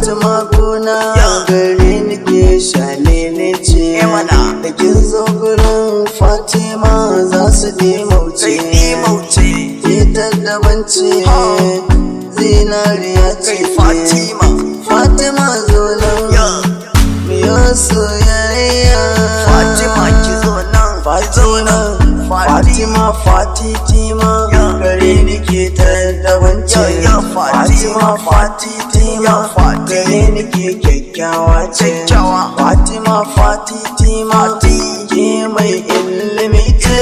Fatima gona gare ni ke shalele ce, da kin zo gurin Fatima za su dimauce, ita daban ce zinariya ce. Fatima zo nan miyo soyayya, Fatima ki zo nan, Fatima Fatitima gare ni ke ta daban ce. Fatima Fatitima gare ni ke kyakkyawa ce. Fatima Fatitima ke mai ilimi ce.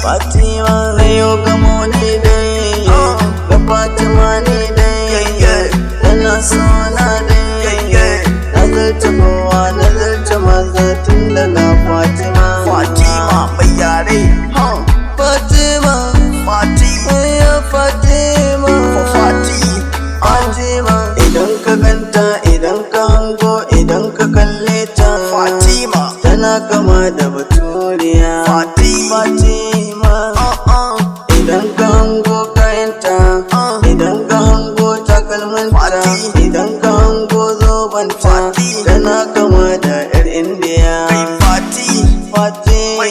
Fatima na yau gamo ne dai, ga Fatima ne dai, tana sona dai, nazarta kowa nazarta maza tun da na Fatima mai yare, Fatima idan ka ganta, idan ka hango, idan ka kalle ta, tana kama da baturiya. Fatima idan ka hango kayanta, idan ka hango takalmanta, idan ka hango zobanta, tana kama da 'yar indiya. Fatima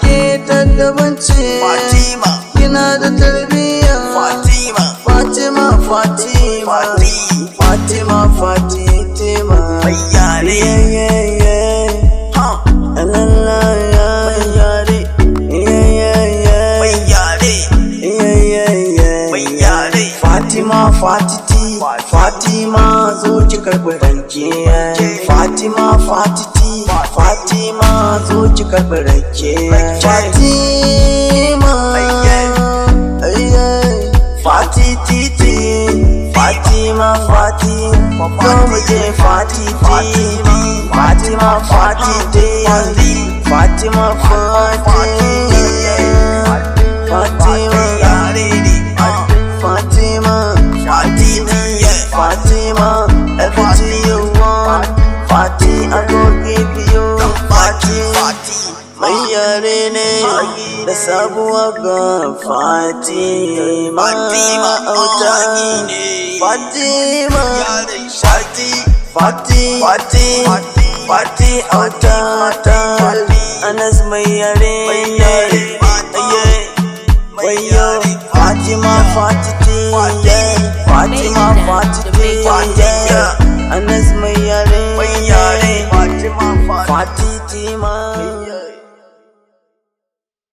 ke ta daban ce, kina da tarbiyya. Fatima mai yare, Fatima zo ki karɓi rake. Fatima zo ki karɓi rake. Fatima zo mu je Fatima everything you want, Fati, I go give you. Mai yare ne da sabuwa ga Fatima auta. Fati auta Anas mai yare wayo Fatima Anas mai yare Fatima